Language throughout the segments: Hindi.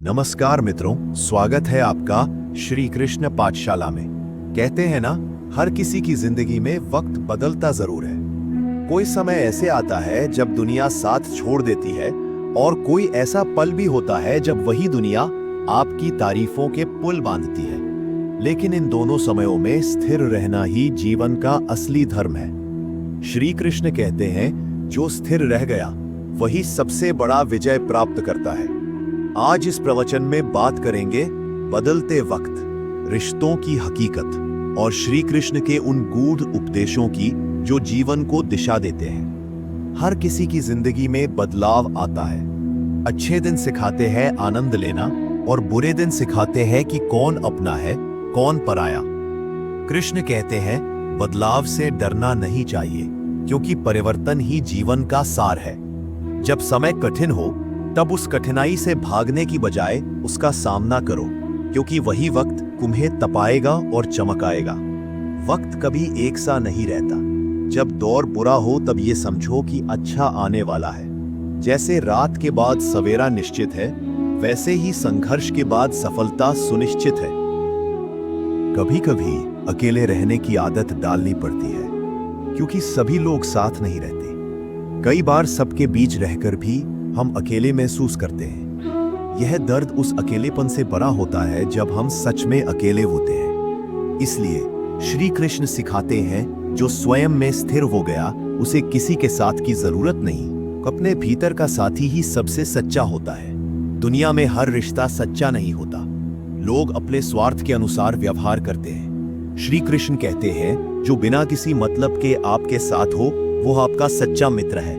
नमस्कार मित्रों, स्वागत है आपका श्री कृष्ण पाठशाला में। कहते हैं ना, हर किसी की जिंदगी में वक्त बदलता जरूर है। कोई समय ऐसे आता है जब दुनिया साथ छोड़ देती है और कोई ऐसा पल भी होता है जब वही दुनिया आपकी तारीफों के पुल बांधती है। लेकिन इन दोनों समयों में स्थिर रहना ही जीवन का असली धर्म है। श्री कृष्ण कहते हैं, जो स्थिर रह गया वही सबसे बड़ा विजय प्राप्त करता है। आज इस प्रवचन में बात करेंगे बदलते वक्त, रिश्तों की हकीकत और श्री कृष्ण के उन गूढ़ उपदेशों की जो जीवन को दिशा देते हैं। हर किसी की जिंदगी में बदलाव आता है। अच्छे दिन सिखाते हैं आनंद लेना और बुरे दिन सिखाते हैं कि कौन अपना है कौन पराया। कृष्ण कहते हैं, बदलाव से डरना नहीं चाहिए क्योंकि परिवर्तन ही जीवन का सार है। जब समय कठिन हो तब उस कठिनाई से भागने की बजाय उसका सामना करो, क्योंकि वही वक्त तुम्हें तपाएगा और चमकाएगा। वक्त कभी एक सा नहीं रहता। जब दौर बुरा हो तब ये समझो कि अच्छा आने वाला है। जैसे रात के बाद सवेरा निश्चित है, वैसे ही संघर्ष के बाद सफलता सुनिश्चित है। कभी कभी अकेले रहने की आदत डालनी पड़ती है, क्योंकि सभी लोग साथ नहीं रहते। कई बार सबके बीच रहकर भी हम अकेले महसूस करते हैं। यह दर्द उस अकेलेपन से बड़ा होता है जब हम सच में अकेले होते हैं। इसलिए श्री कृष्ण सिखाते हैं, जो स्वयं में स्थिर हो गया उसे किसी के साथ की जरूरत नहीं। अपने भीतर का साथी ही सबसे सच्चा होता है। दुनिया में हर रिश्ता सच्चा नहीं होता। लोग अपने स्वार्थ के अनुसार व्यवहार करते हैं। श्री कृष्ण कहते हैं, जो बिना किसी मतलब के आपके साथ हो वो आपका सच्चा मित्र है।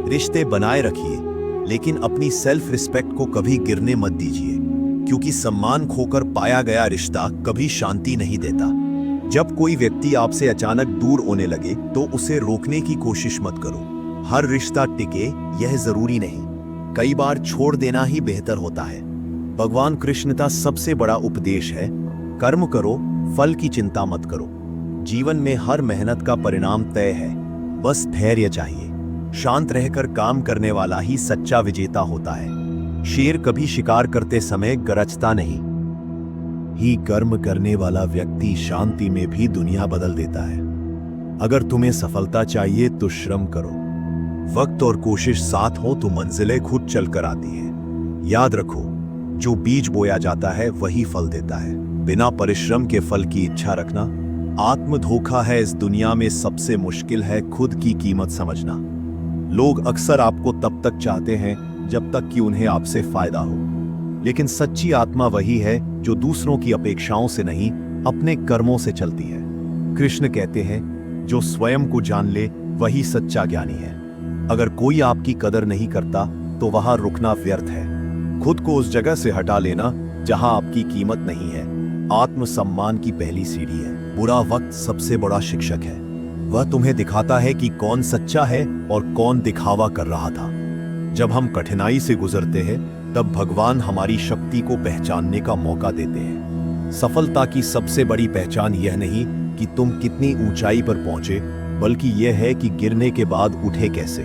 रिश्ते बनाए रखिए, लेकिन अपनी सेल्फ रिस्पेक्ट को कभी गिरने मत दीजिए, क्योंकि सम्मान खोकर पाया गया रिश्ता कभी शांति नहीं देता। जब कोई व्यक्ति आपसे अचानक दूर होने लगे तो उसे रोकने की कोशिश मत करो। हर रिश्ता टिके यह जरूरी नहीं। कई बार छोड़ देना ही बेहतर होता है। भगवान कृष्ण का सबसे बड़ा उपदेश है, कर्म करो, फल की चिंता मत करो। जीवन में हर मेहनत का परिणाम तय है, बस धैर्य चाहिए। शांत रहकर काम करने वाला ही सच्चा विजेता होता है। शेर कभी शिकार करते समय गरजता नहीं। ही कर्म करने वाला व्यक्ति शांति में भी दुनिया बदल देता है। अगर तुम्हें सफलता चाहिए तो श्रम करो। वक्त और कोशिश साथ हो तो मंजिलें खुद चलकर आती हैं। याद रखो, जो बीज बोया जाता है वही फल देता है। बिना परिश्रम के फल की इच्छा रखना आत्म धोखा है। इस दुनिया में सबसे मुश्किल है खुद की कीमत समझना। लोग अक्सर आपको तब तक चाहते हैं जब तक कि उन्हें आपसे फायदा हो, लेकिन सच्ची आत्मा वही है जो दूसरों की अपेक्षाओं से नहीं, अपने कर्मों से चलती है। कृष्ण कहते हैं, जो स्वयं को जान ले वही सच्चा ज्ञानी है। अगर कोई आपकी कदर नहीं करता तो वहां रुकना व्यर्थ है। खुद को उस जगह से हटा लेना जहां आपकी कीमत नहीं है, आत्मसम्मान की पहली सीढ़ी है। बुरा वक्त सबसे बड़ा शिक्षक है। वह तुम्हें दिखाता है कि कौन सच्चा है और कौन दिखावा कर रहा था। जब हम कठिनाई से गुजरते हैं तब भगवान हमारी शक्ति को पहचानने का मौका देते हैं। सफलता की सबसे बड़ी पहचान यह नहीं कि तुम कितनी ऊंचाई पर पहुंचे, बल्कि यह है कि गिरने के बाद उठे कैसे।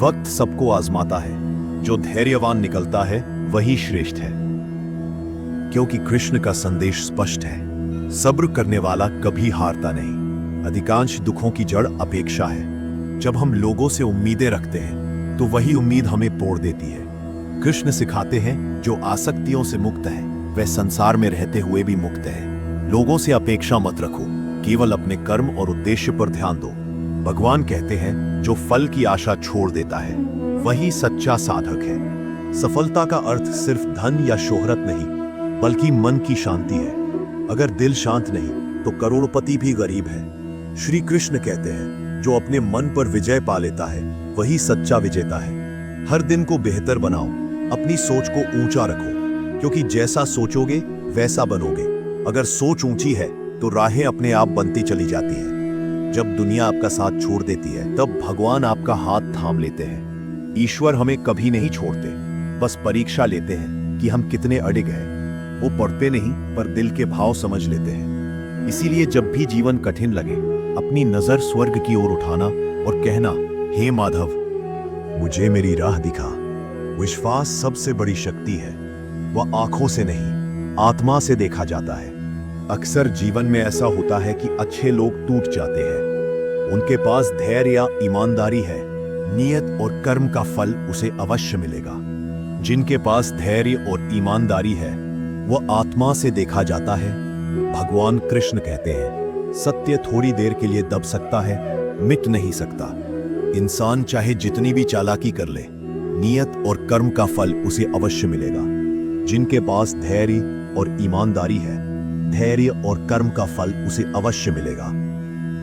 वक्त सबको आजमाता है, जो धैर्यवान निकलता है वही श्रेष्ठ है। क्योंकि कृष्ण का संदेश स्पष्ट है, सब्र करने वाला कभी हारता नहीं। अधिकांश दुखों की जड़ अपेक्षा है। जब हम लोगों से उम्मीदें रखते हैं तो वही उम्मीद हमें तोड़ देती है। कृष्ण सिखाते हैं, जो आसक्तियों से मुक्त है वह संसार में रहते हुए भी मुक्त है। लोगों से अपेक्षा मत रखो, केवल अपने कर्म और उद्देश्य पर ध्यान दो। भगवान कहते हैं, जो फल की आशा छोड़ देता है वही सच्चा साधक है। सफलता का अर्थ सिर्फ धन या शोहरत नहीं, बल्कि मन की शांति है। अगर दिल शांत नहीं तो करोड़पति भी गरीब है। श्री कृष्ण कहते हैं, जो अपने मन पर विजय पा लेता है वही सच्चा विजेता है। हर दिन को बेहतर बनाओ, अपनी सोच को ऊंचा रखो, क्योंकि जैसा सोचोगे वैसा बनोगे। अगर सोच ऊंची है तो राहें अपने आप बनती चली जाती हैं। जब दुनिया आपका साथ छोड़ देती है तब भगवान आपका हाथ थाम लेते हैं। ईश्वर हमें कभी नहीं छोड़ते, बस परीक्षा लेते हैं कि हम कितने अडिग हैं। वो पढ़ते नहीं पर दिल के भाव समझ लेते हैं। इसीलिए जब भी जीवन कठिन लगे, अपनी नजर स्वर्ग की ओर उठाना और कहना, हे माधव, मुझे मेरी राह दिखा। विश्वास सबसे बड़ी शक्ति है। वह आंखों से नहीं, आत्मा से देखा जाता है। अक्सर जीवन में ऐसा होता है कि अच्छे लोग टूट जाते हैं। उनके पास धैर्य या ईमानदारी है, नियत और कर्म का फल उसे अवश्य मिलेगा। जिनके पास धैर्य और ईमानदारी है, वह आत्मा से देखा जाता है। भगवान कृष्ण कहते हैं, सत्य थोड़ी देर के लिए दब सकता है, मिट नहीं सकता। इंसान चाहे जितनी भी चालाकी कर ले, नियत और कर्म का फल उसे अवश्य मिलेगा। जिनके पास धैर्य और ईमानदारी है, धैर्य और कर्म का फल उसे अवश्य मिलेगा।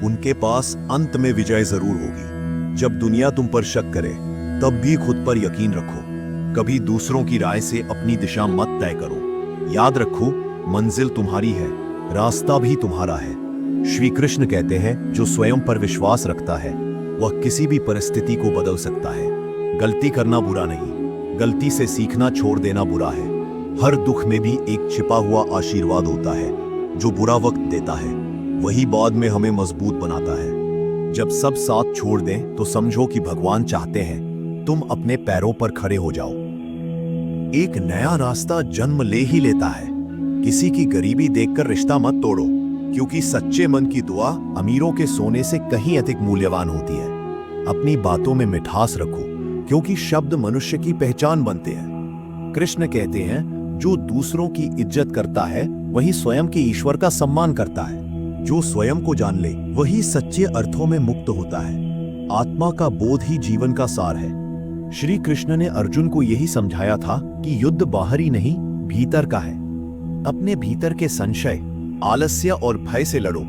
उनके पास अंत में विजय जरूर होगी। जब दुनिया तुम पर शक करे, तब भी खुद पर यकीन रखो। कभी दूसरों की राय से अपनी दिशा मत तय करो। याद रखो, मंजिल तुम्हारी है, रास्ता भी तुम्हारा है। श्री कृष्ण कहते हैं, जो स्वयं पर विश्वास रखता है, वह किसी भी परिस्थिति को बदल सकता है। गलती करना बुरा नहीं, गलती से सीखना छोड़ देना बुरा है। हर दुख में भी एक छिपा हुआ आशीर्वाद होता है। जो बुरा वक्त देता है, वही बाद में हमें मजबूत बनाता है। जब सब साथ छोड़ दें, तो समझो कि भगवान चाहते हैं तुम अपने पैरों पर खड़े हो जाओ। एक नया रास्ता जन्म ले ही लेता है। किसी की गरीबी देखकर रिश्ता मत तोड़ो, क्योंकि सच्चे मन की दुआ अमीरों के सोने से कहीं अधिक मूल्यवान होती है। अपनी बातों में मिठास रखो, क्योंकि शब्द मनुष्य की पहचान बनते हैं। कृष्ण कहते हैं, जो दूसरों की इज्जत करता है, वही स्वयं के ईश्वर का सम्मान करता है। जो स्वयं को जान ले, वही सच्चे अर्थों में मुक्त होता है। आत्मा का बोध ही जीवन का सार है। श्री कृष्ण ने अर्जुन को यही समझाया था कि युद्ध बाहरी नहीं, भीतर का है। अपने भीतर के संशय, आलस्य और भय से लड़ो।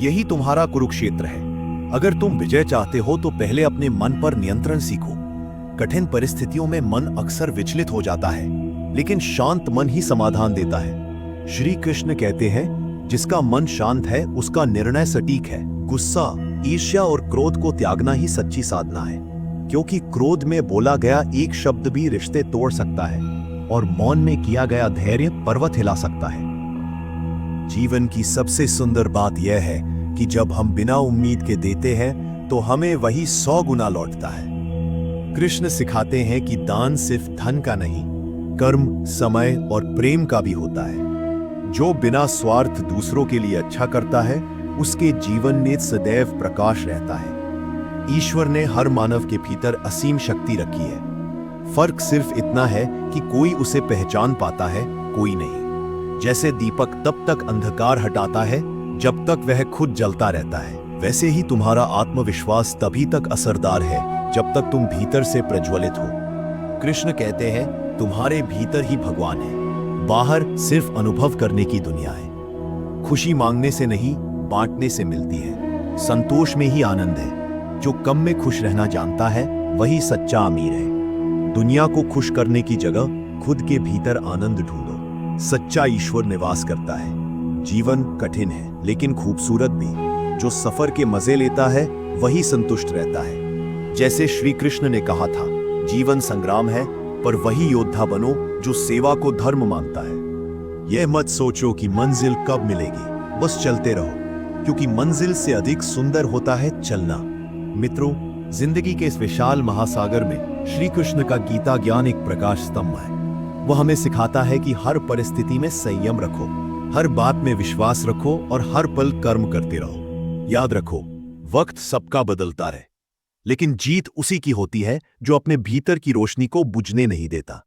यही तुम्हारा कुरुक्षेत्र है। अगर तुम विजय चाहते हो, तो पहले अपने मन पर नियंत्रण सीखो। कठिन परिस्थितियों में मन अक्सर विचलित हो जाता है, लेकिन शांत मन ही समाधान देता है। श्री कृष्ण कहते हैं, जिसका मन शांत है, उसका निर्णय सटीक है। गुस्सा, ईर्ष्या और क्रोध को त्यागना ही सच्ची साधना है, क्योंकि क्रोध में बोला गया एक शब्द भी रिश्ते तोड़ सकता है, और मौन में किया गया धैर्य पर्वत हिला सकता है। जीवन की सबसे सुंदर बात यह है कि जब हम बिना उम्मीद के देते हैं, तो हमें वही 100 गुना लौटता है। कृष्ण सिखाते हैं कि दान सिर्फ धन का नहीं, कर्म, समय और प्रेम का भी होता है। जो बिना स्वार्थ दूसरों के लिए अच्छा करता है, उसके जीवन में सदैव प्रकाश रहता है। ईश्वर ने हर मानव के भीतर असीम शक्ति रखी है। फर्क सिर्फ इतना है कि कोई उसे पहचान पाता है, कोई नहीं। जैसे दीपक तब तक अंधकार हटाता है जब तक वह खुद जलता रहता है, वैसे ही तुम्हारा आत्मविश्वास तभी तक असरदार है जब तक तुम भीतर से प्रज्वलित हो। कृष्ण कहते हैं, तुम्हारे भीतर ही भगवान है, बाहर सिर्फ अनुभव करने की दुनिया है। खुशी मांगने से नहीं, बांटने से मिलती है। संतोष में ही आनंद है। जो कम में खुश रहना जानता है, वही सच्चा अमीर है। दुनिया को खुश करने की जगह खुद के भीतर आनंद ढूंढो। सच्चा ईश्वर निवास करता है। जीवन कठिन है, लेकिन खूबसूरत भी। जो सफर के मजे लेता है, वही संतुष्ट रहता है। जैसे श्री कृष्ण ने कहा था, जीवन संग्राम है, पर वही योद्धा बनो जो सेवा को धर्म मानता है। यह मत सोचो कि मंजिल कब मिलेगी, बस चलते रहो, क्योंकि मंजिल से अधिक सुंदर होता है चलना। मित्रों, जिंदगी के इस विशाल महासागर में श्री कृष्ण का गीता ज्ञान एक प्रकाश स्तंभ है। वह हमें सिखाता है कि हर परिस्थिति में संयम रखो, हर बात में विश्वास रखो और हर पल कर्म करते रहो। याद रखो, वक्त सबका बदलता है, लेकिन जीत उसी की होती है जो अपने भीतर की रोशनी को बुझने नहीं देता।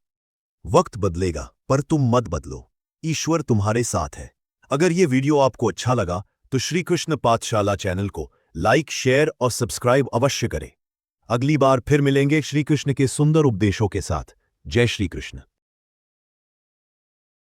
वक्त बदलेगा, पर तुम मत बदलो। ईश्वर तुम्हारे साथ है। अगर ये वीडियो आपको अच्छा लगा, तो श्री कृष्ण पाठशाला चैनल को लाइक, शेयर और सब्सक्राइब अवश्य करें। अगली बार फिर मिलेंगे श्री कृष्ण के सुंदर उपदेशों के साथ। जय श्री कृष्ण।